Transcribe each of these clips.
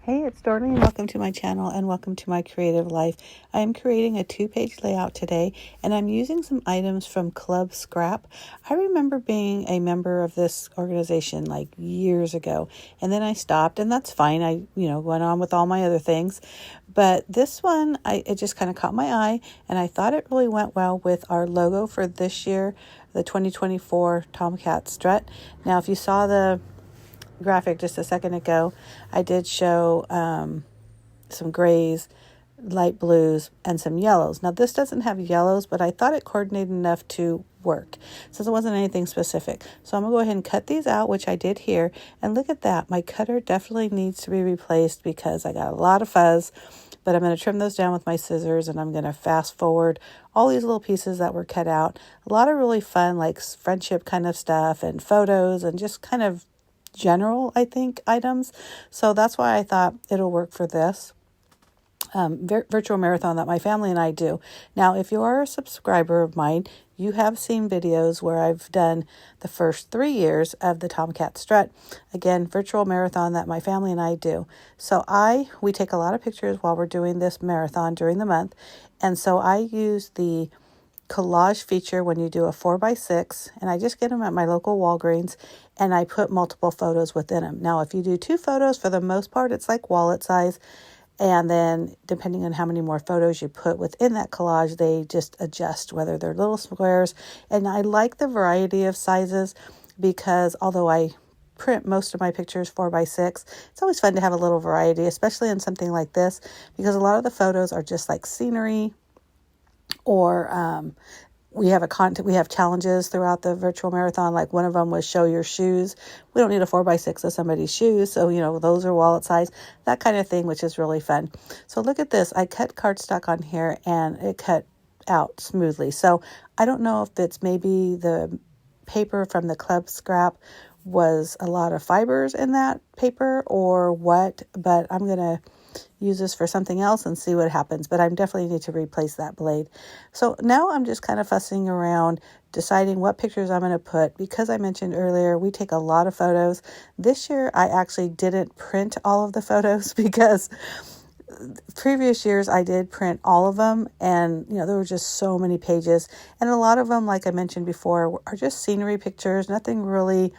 Hey, it's Dorothy. Welcome to my channel and welcome to my creative life. I am creating a 2-page layout today and I'm using some items from Club Scrap. I remember being a member of this organization like years ago, and then I stopped, and that's fine. I, went on with all my other things. But this one, it just kind of caught my eye, and I thought it really went well with our logo for this year, the 2024 Tomcat Strut. Now, if you saw the graphic just a second ago, I did show some grays, light blues, and some yellows. Now this doesn't have yellows, but I thought it coordinated enough to work since it wasn't anything specific. So I'm gonna go ahead and cut these out, which I did here. And look at that, my cutter definitely needs to be replaced because I got a lot of fuzz, but I'm going to trim those down with my scissors, and I'm going to fast forward all these little pieces that were cut out. A lot of really fun, like friendship kind of stuff and photos and just kind of general, I think, items. So that's why I thought it'll work for this virtual marathon that my family and I do. Now, if you are a subscriber of mine, you have seen videos where I've done the first 3 years of the Tomcat Strut. Again, virtual marathon that my family and I do. So we take a lot of pictures while we're doing this marathon during the month. And so I use the collage feature when you do a 4x6, and I just get them at my local Walgreens, and I put multiple photos within them. Now, if you do 2 photos, for the most part, it's like wallet size. And then depending on how many more photos you put within that collage, they just adjust whether they're little squares. And I like the variety of sizes because although I print most of my pictures 4x6, it's always fun to have a little variety, especially in something like this, because a lot of the photos are just like scenery, or we have challenges throughout the virtual marathon. Like one of them was show your shoes. We don't need a 4x6 of somebody's shoes. So, those are wallet size, that kind of thing, which is really fun. So look at this. I cut cardstock on here and it cut out smoothly. So I don't know if it's maybe the paper from the Club Scrap was a lot of fibers in that paper or what, but I'm going to use this for something else and see what happens. But I definitely need to replace that blade. So now I'm just kind of fussing around, deciding what pictures I'm going to put. Because I mentioned earlier, we take a lot of photos. This year, I actually didn't print all of the photos because previous years I did print all of them, and there were just so many pages, and a lot of them, like I mentioned before, are just scenery pictures, nothing really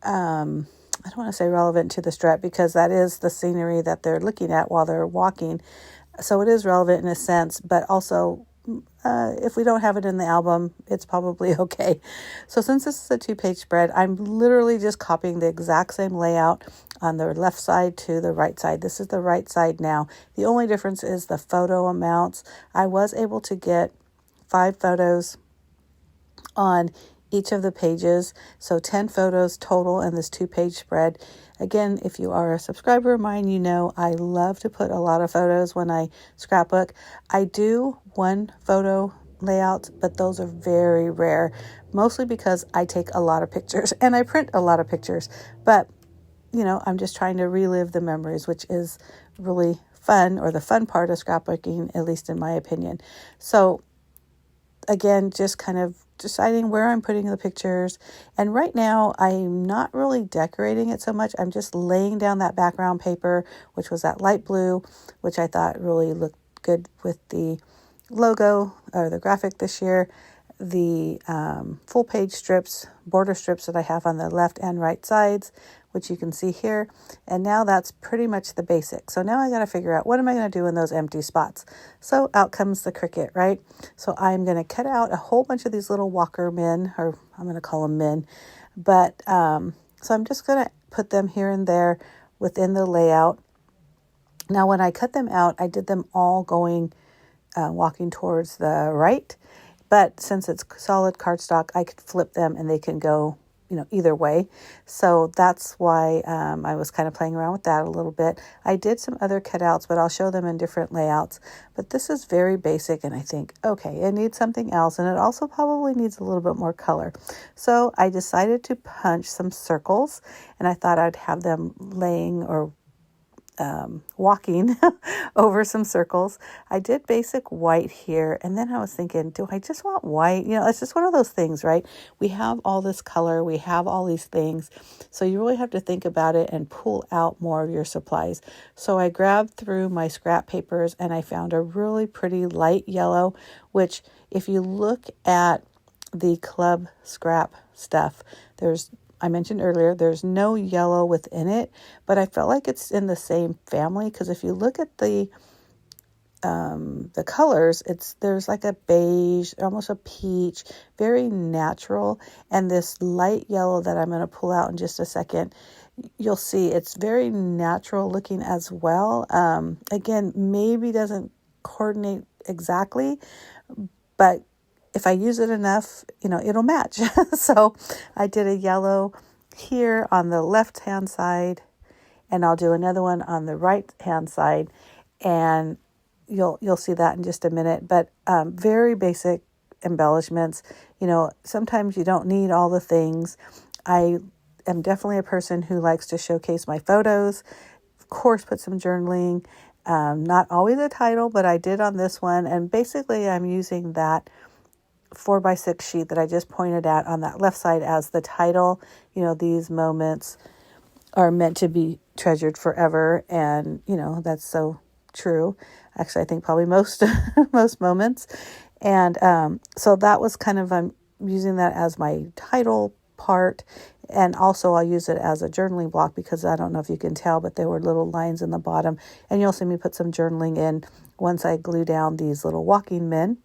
I don't want to say relevant to the strut, because that is the scenery that they're looking at while they're walking. So it is relevant in a sense, but also if we don't have it in the album, it's probably okay. So since this is a 2-page spread, I'm literally just copying the exact same layout on the left side to the right side. This is the right side now. The only difference is the photo amounts. I was able to get 5 photos on each of the pages, so 10 photos total in this 2-page spread. Again, if you are a subscriber of mine, I love to put a lot of photos when I scrapbook. I do 1 photo layout, but those are very rare, mostly because I take a lot of pictures and I print a lot of pictures. But I'm just trying to relive the memories, which is really fun, or the fun part of scrapbooking, at least in my opinion. So again, just kind of deciding where I'm putting the pictures. And right now, I'm not really decorating it so much. I'm just laying down that background paper, which was that light blue, which I thought really looked good with the logo or the graphic this year. The full page strips, border strips that I have on the left and right sides, which you can see here. And now that's pretty much the basic. So now I got to figure out, what am I going to do in those empty spots? So out comes the Cricut, right? So I'm going to cut out a whole bunch of these little walker men, or I'm going to call them men. But so I'm just going to put them here and there within the layout. Now, when I cut them out, I did them all going, walking towards the right. But since it's solid cardstock, I could flip them and they can go, either way. So that's why I was kind of playing around with that a little bit. I did some other cutouts, but I'll show them in different layouts. But this is very basic, and I think, okay, it needs something else, and it also probably needs a little bit more color. So I decided to punch some circles, and I thought I'd have them laying or walking over some circles. I did basic white here, and then I was thinking, do I just want white? It's just one of those things, right? We have all this color, we have all these things, so you really have to think about it and pull out more of your supplies. So I grabbed through my scrap papers and I found a really pretty light yellow, which if you look at the club scrap stuff, I mentioned earlier, there's no yellow within it, but I felt like it's in the same family, because if you look at the colors, there's like a beige, almost a peach, very natural, and this light yellow that I'm going to pull out in just a second, you'll see it's very natural looking as well. Again, maybe doesn't coordinate exactly, but if I use it enough, it'll match. So I did a yellow here on the left-hand side, and I'll do another one on the right-hand side, and you'll see that in just a minute. But very basic embellishments. Sometimes you don't need all the things. I am definitely a person who likes to showcase my photos. Of course, put some journaling. Not always a title, but I did on this one. And basically, I'm using that 4x6 sheet that I just pointed at on that left side as the title. These moments are meant to be treasured forever. And, that's so true. Actually, I think probably most moments. And so that was kind of, I'm using that as my title part. And also I'll use it as a journaling block, because I don't know if you can tell, but there were little lines in the bottom. And you'll see me put some journaling in once I glue down these little walking men.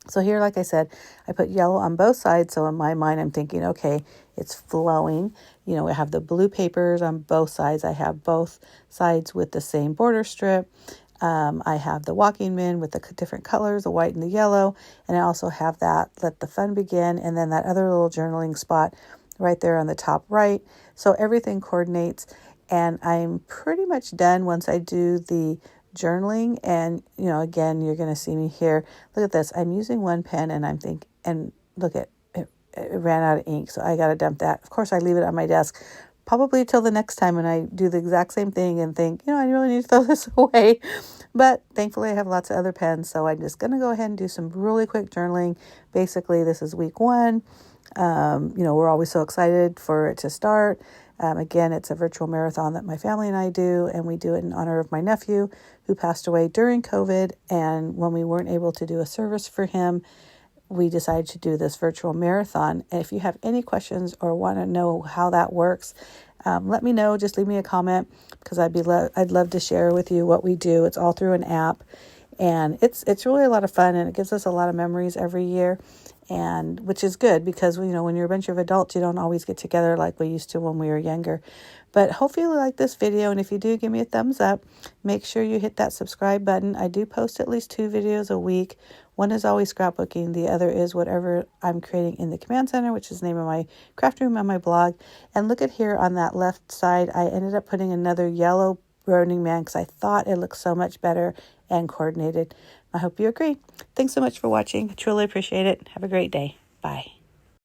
So here, like I said, I put yellow on both sides. So in my mind, I'm thinking, okay, it's flowing. I have the blue papers on both sides. I have both sides with the same border strip. I have the walking men with the different colors, the white and the yellow. And I also have that Let the Fun Begin. And then that other little journaling spot right there on the top right. So everything coordinates. And I'm pretty much done once I do the journaling. And, again, you're going to see me here. Look at this. I'm using one pen, and look at it, it ran out of ink. So I got to dump that. Of course, I leave it on my desk probably till the next time when I do the exact same thing and think, I really need to throw this away. But thankfully I have lots of other pens. So I'm just going to go ahead and do some really quick journaling. Basically, this is week 1. We're always so excited for it to start. Again, it's a virtual marathon that my family and I do, and we do it in honor of my nephew who passed away during COVID. And when we weren't able to do a service for him, we decided to do this virtual marathon. And if you have any questions or want to know how that works, let me know. Just leave me a comment, because I'd love to share with you what we do. It's all through an app, and it's really a lot of fun, and it gives us a lot of memories every year. And which is good, because when you're a bunch of adults, you don't always get together like we used to when we were younger. But hopefully you like this video, and if you do, give me a thumbs up. Make sure you hit that subscribe button. I do post at least 2 videos a week. One is always scrapbooking. The other is whatever I'm creating in the command center, which is the name of my craft room on my blog. And look at here on that left side, I ended up putting another yellow Burning Man, because I thought it looked so much better and coordinated. I hope you agree. Thanks so much for watching. I truly appreciate it. Have a great day. Bye.